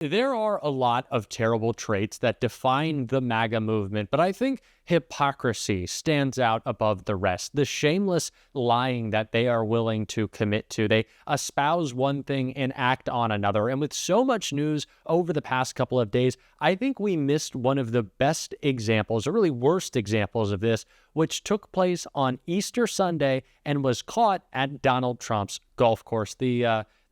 There are a lot of terrible traits that define the MAGA movement, but I think hypocrisy stands out above the rest. The shameless lying that they are willing to commit to. They espouse one thing and act on another. And with so much news over the past couple of days, I think we missed one of the best examples, or really worst examples of this, which took place on Easter Sunday and was caught at Donald Trump's golf course.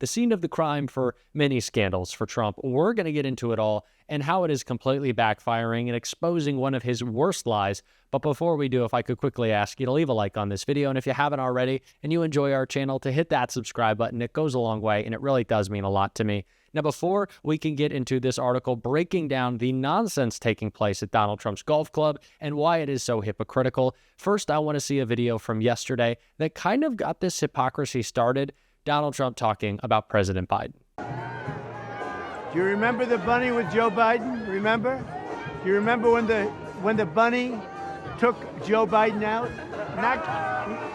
The scene of the crime for many scandals for Trump. We're going to get into it all and how it is completely backfiring and exposing one of his worst lies. But before we do, if I could quickly ask you to leave a like on this video, and if you haven't already and you enjoy our channel, to hit that subscribe button. It goes a long way and it really does mean a lot to me. Now, before we can get into this article breaking down the nonsense taking place at Donald Trump's golf club and why it is so hypocritical, first I want to see a video from yesterday that kind of got this hypocrisy started. Donald Trump talking about President Biden. Do you remember the bunny with Joe Biden? Remember? Do you remember when the bunny took Joe Biden out?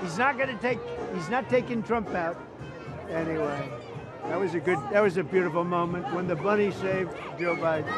He's not taking Trump out. Anyway, that was a beautiful moment when the bunny saved Joe Biden.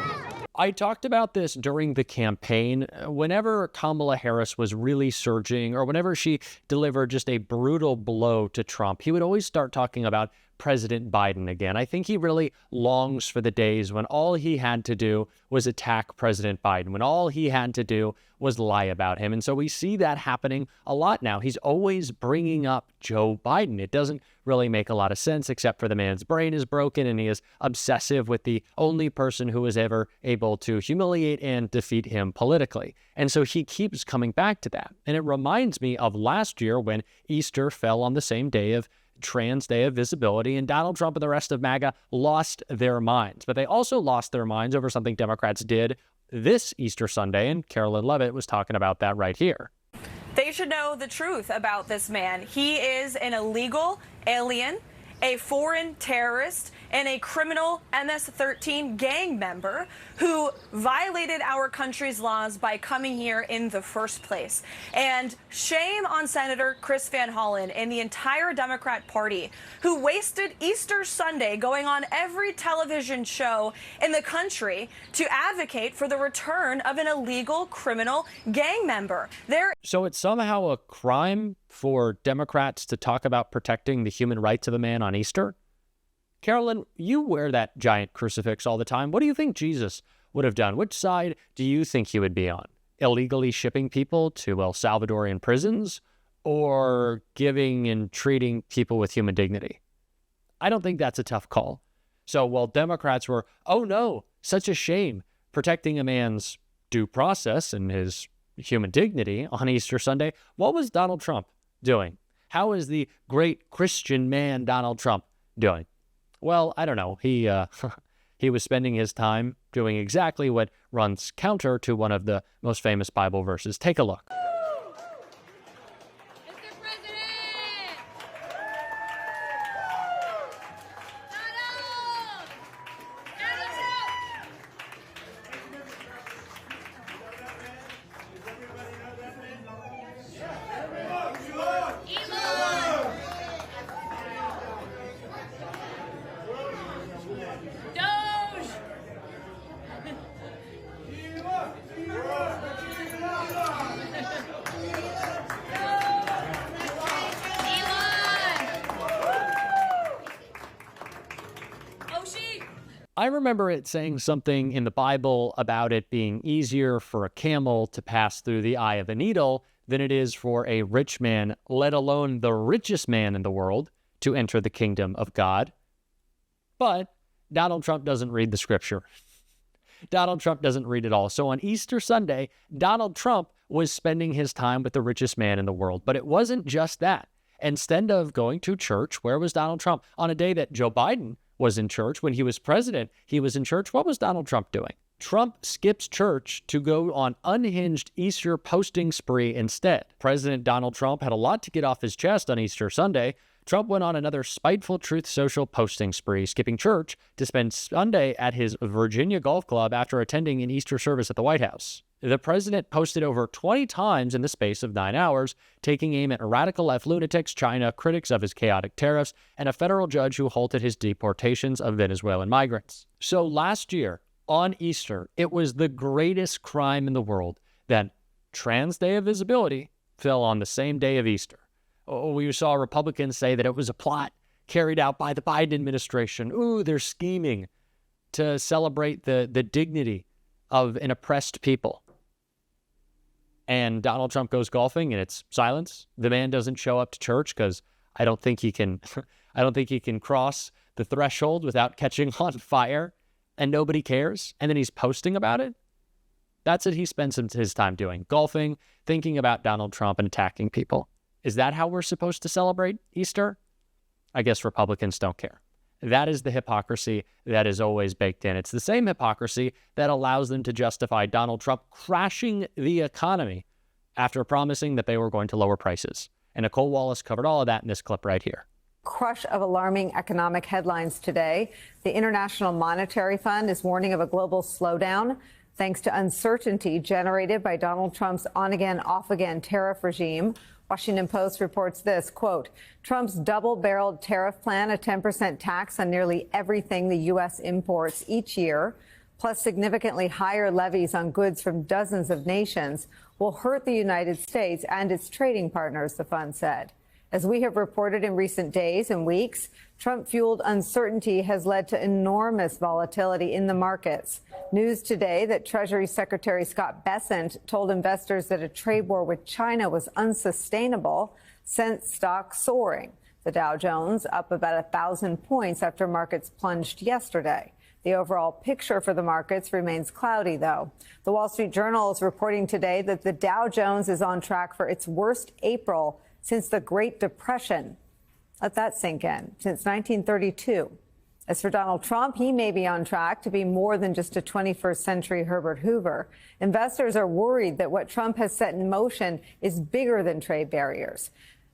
I talked about this during the campaign. Whenever Kamala Harris was really surging, or whenever she delivered just a brutal blow to Trump, he would always start talking about President Biden again. I think he really longs for the days when all he had to do was attack President Biden, when all he had to do was lie about him. And so we see that happening a lot now. He's always bringing up Joe Biden. It doesn't really make a lot of sense, except for the man's brain is broken and he is obsessive with the only person who was ever able to humiliate and defeat him politically. And so he keeps coming back to that. And it reminds me of last year when Easter fell on the same day of Trans Day of Visibility, and Donald Trump and the rest of MAGA lost their minds. But they also lost their minds over something Democrats did this Easter Sunday, and Carolyn Levitt was talking about that right here. They should know the truth about this man. He is an illegal alien, a foreign terrorist, and a criminal MS-13 gang member who violated our country's laws by coming here in the first place. And shame on Senator Chris Van Hollen and the entire Democrat Party, who wasted Easter Sunday going on every television show in the country to advocate for the return of an illegal criminal gang member. So it's somehow a crime for Democrats to talk about protecting the human rights of a man on Easter? Carolyn, you wear that giant crucifix all the time. What do you think Jesus would have done? Which side do you think he would be on? Illegally shipping people to El Salvadorian prisons, or giving and treating people with human dignity? I don't think that's a tough call. So while Democrats were, oh no, such a shame, protecting a man's due process and his human dignity on Easter Sunday, what was Donald Trump doing? How is the great Christian man Donald Trump doing? Well, I don't know. He was spending his time doing exactly what runs counter to one of the most famous Bible verses. Take a look. Mr. President! I remember it saying something in the Bible about it being easier for a camel to pass through the eye of a needle than it is for a rich man, let alone the richest man in the world, to enter the kingdom of God. But Donald Trump doesn't read the scripture. Donald Trump doesn't read it all. So on Easter Sunday, Donald Trump was spending his time with the richest man in the world. But it wasn't just that. Instead of going to church, where was Donald Trump? On a day that Joe Biden was in church, when he was president, he was in church. What was Donald Trump doing? Trump skips church to go on unhinged Easter posting spree instead. President Donald Trump had a lot to get off his chest on Easter Sunday. Trump went on another spiteful Truth Social posting spree, skipping church to spend Sunday at his Virginia golf club after attending an Easter service at the White House. The president posted over 20 times in the space of 9 hours, taking aim at radical left lunatics, China, critics of his chaotic tariffs, and a federal judge who halted his deportations of Venezuelan migrants. So last year, on Easter, it was the greatest crime in the world that Trans Day of Visibility fell on the same day of Easter. We saw Republicans say that it was a plot carried out by the Biden administration. Ooh, they're scheming to celebrate the dignity of an oppressed people. And Donald Trump goes golfing and it's silence. The man doesn't show up to church because I don't think he can cross the threshold without catching on fire, and nobody cares. And then he's posting about it. That's what he spends his time doing, golfing, thinking about Donald Trump and attacking people. Is that how we're supposed to celebrate Easter? I guess Republicans don't care. That is the hypocrisy that is always baked in. It's the same hypocrisy that allows them to justify Donald Trump crashing the economy after promising that they were going to lower prices. And Nicole Wallace covered all of that in this clip right here. Crush of alarming economic headlines today. The International Monetary Fund is warning of a global slowdown thanks to uncertainty generated by Donald Trump's on-again, off-again tariff regime. Washington Post reports this, quote, Trump's double-barreled tariff plan, a 10% tax on nearly everything the U.S. imports each year, plus significantly higher levies on goods from dozens of nations, will hurt the United States and its trading partners, the fund said. As we have reported in recent days and weeks, Trump-fueled uncertainty has led to enormous volatility in the markets. News today that Treasury Secretary Scott Bessent told investors that a trade war with China was unsustainable sent stocks soaring. The Dow Jones up about 1,000 points after markets plunged yesterday. The overall picture for the markets remains cloudy, though. The Wall Street Journal is reporting today that the Dow Jones is on track for its worst April since the Great Depression. Let that sink in. Since 1932. As for Donald Trump, he may be on track to be more than just a 21st century Herbert Hoover. Investors are worried that what Trump has set in motion is bigger than trade barriers.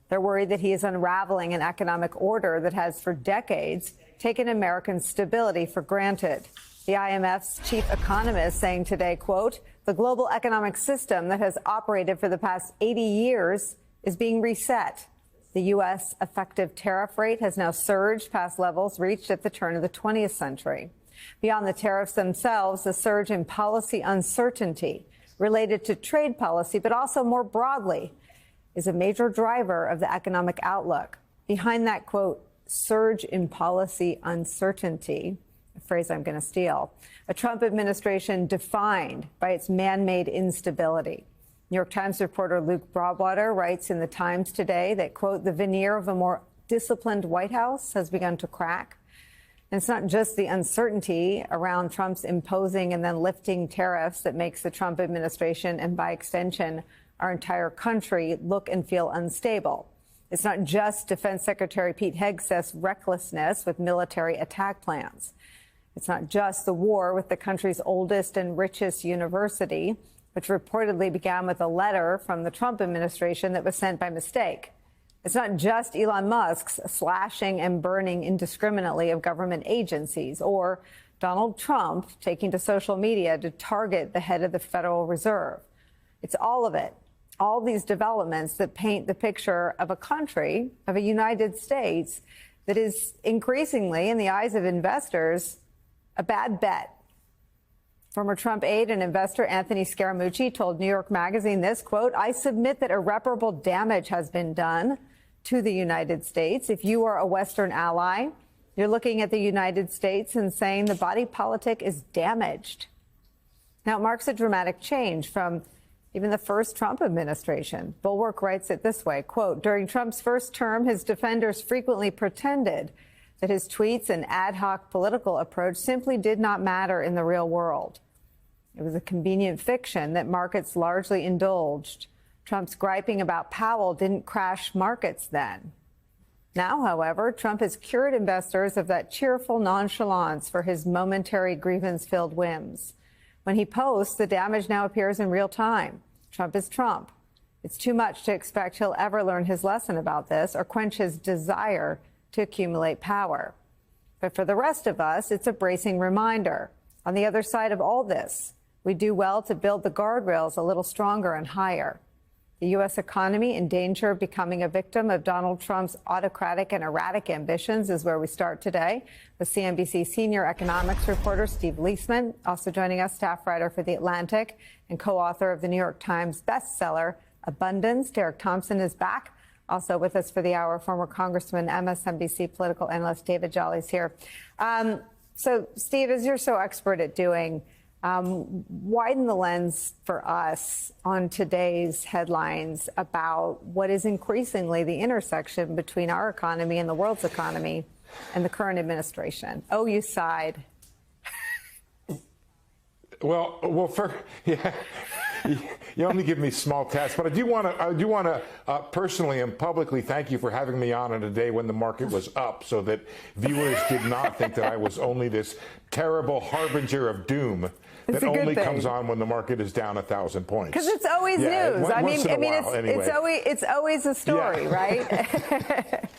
They're worried that he is unraveling an economic order that has for decades taken American stability for granted. The IMF's chief economist saying today, quote, the global economic system that has operated for the past 80 years is being reset. The U.S. effective tariff rate has now surged past levels reached at the turn of the 20th century. Beyond the tariffs themselves, the surge in policy uncertainty related to trade policy, but also more broadly, is a major driver of the economic outlook. Behind that, quote, surge in policy uncertainty, a phrase I'm going to steal, a Trump administration defined by its man-made instability. New York Times reporter Luke Broadwater writes in the Times today that, quote, the veneer of a more disciplined White House has begun to crack. And it's not just the uncertainty around Trump's imposing and then lifting tariffs that makes the Trump administration and, by extension, our entire country look and feel unstable. It's not just Defense Secretary Pete Hegseth's recklessness with military attack plans. It's not just the war with the country's oldest and richest university, which reportedly began with a letter from the Trump administration that was sent by mistake. It's not just Elon Musk's slashing and burning indiscriminately of government agencies, or Donald Trump taking to social media to target the head of the Federal Reserve. It's all of it, all these developments that paint the picture of a country, of a United States, that is increasingly, in the eyes of investors, a bad bet. Former Trump aide and investor Anthony Scaramucci told New York Magazine this, quote, I submit that irreparable damage has been done to the United States. If you are a Western ally, you're looking at the United States and saying the body politic is damaged. Now, it marks a dramatic change from even the first Trump administration. Bulwark writes it this way, quote, during Trump's first term, his defenders frequently pretended that his tweets and ad hoc political approach simply did not matter in the real world. It was a convenient fiction that markets largely indulged. Trump's griping about Powell didn't crash markets then. Now, however, Trump has cured investors of that cheerful nonchalance for his momentary grievance-filled whims. When he posts, the damage now appears in real time. Trump is Trump. It's too much to expect he'll ever learn his lesson about this or quench his desire to accumulate power. But for the rest of us, it's a bracing reminder. On the other side of all this, we do well to build the guardrails a little stronger and higher. The U.S. economy in danger of becoming a victim of Donald Trump's autocratic and erratic ambitions is where we start today with CNBC senior economics reporter Steve Leisman, also joining us, staff writer for The Atlantic and co-author of the New York Times bestseller Abundance. Derek Thompson is back. Also with us for the hour, former Congressman, MSNBC political analyst David Jolly's here. So, Steve, as you're so expert at doing, widen the lens for us on today's headlines about what is increasingly the intersection between our economy and the world's economy and the current administration. Oh, you sighed. Well, yeah. You only give me small tasks, but I do want to personally and publicly thank you for having me on a day when the market was up, so that viewers did not think that I was only this terrible harbinger of doom that only comes on when the market is down 1,000 points. Because it's always news. It's always a story, right?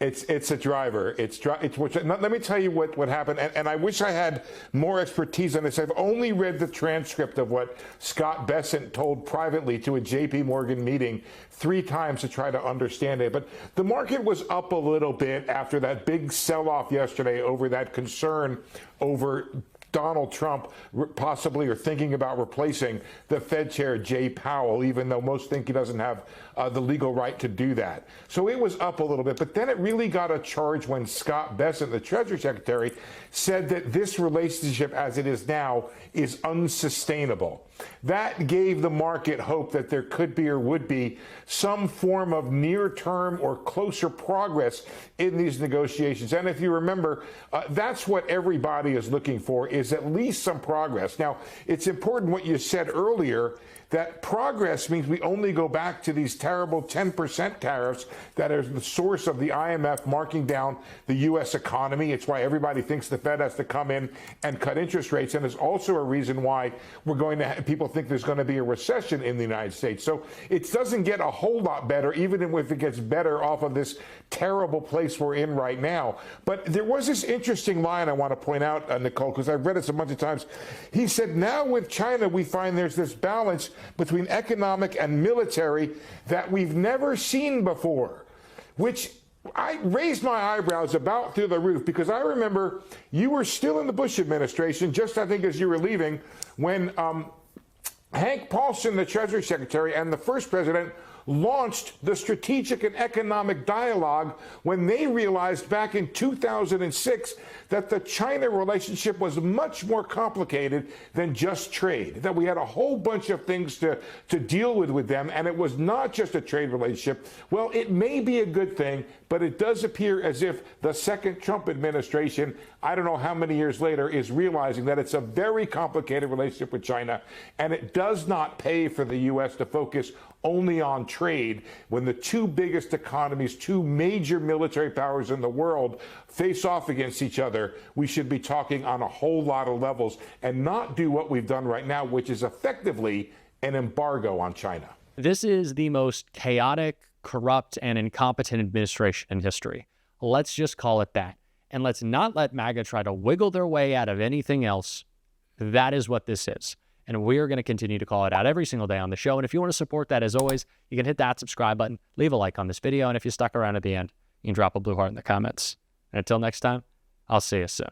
It's a driver. Let me tell you what happened, and I wish I had more expertise on this. I've only read the transcript of what Scott Bessent told privately to a J.P. Morgan meeting 3 times to try to understand it. But the market was up a little bit after that big sell-off yesterday over that concern over Donald Trump possibly or thinking about replacing the Fed chair, Jay Powell, even though most think he doesn't have the legal right to do that. So it was up a little bit. But then it really got a charge when Scott Bessent, the Treasury Secretary, said that this relationship as it is now is unsustainable. That gave the market hope that there could be or would be some form of near-term or closer progress in these negotiations. And if you remember, that's what everybody is looking for, is at least some progress. Now, it's important what you said earlier, that progress means we only go back to these terrible 10% tariffs that are the source of the IMF marking down the U.S. economy. It's why everybody thinks the Fed has to come in and cut interest rates. And it's also a reason why we're going to people think there's going to be a recession in the United States. So it doesn't get a whole lot better, even if it gets better off of this terrible place we're in right now. But there was this interesting line I want to point out, Nicole, because I've read it a bunch of times. He said, now with China, we find there's this balance between economic and military that we've never seen before, which I raised my eyebrows about through the roof, because I remember you were still in the Bush administration, just I think as you were leaving, when Hank Paulson, the Treasury Secretary, and the first president launched the Strategic and Economic Dialogue when they realized back in 2006 that the China relationship was much more complicated than just trade, that we had a whole bunch of things to deal with them, and it was not just a trade relationship. Well, it may be a good thing, but it does appear as if the second Trump administration, I don't know how many years later, is realizing that it's a very complicated relationship with China, and it does not pay for the U.S. to focus only on trade when the 2 biggest economies, 2 major military powers in the world face off against each other. We should be talking on a whole lot of levels and not do what we've done right now, which is effectively an embargo on China. This is the most chaotic, corrupt, and incompetent administration in history. Let's just call it that. And let's not let MAGA try to wiggle their way out of anything else. That is what this is. And we're going to continue to call it out every single day on the show. And if you want to support that, as always, you can hit that subscribe button, leave a like on this video, and if you stuck around at the end, you can drop a blue heart in the comments. And until next time, I'll see you soon.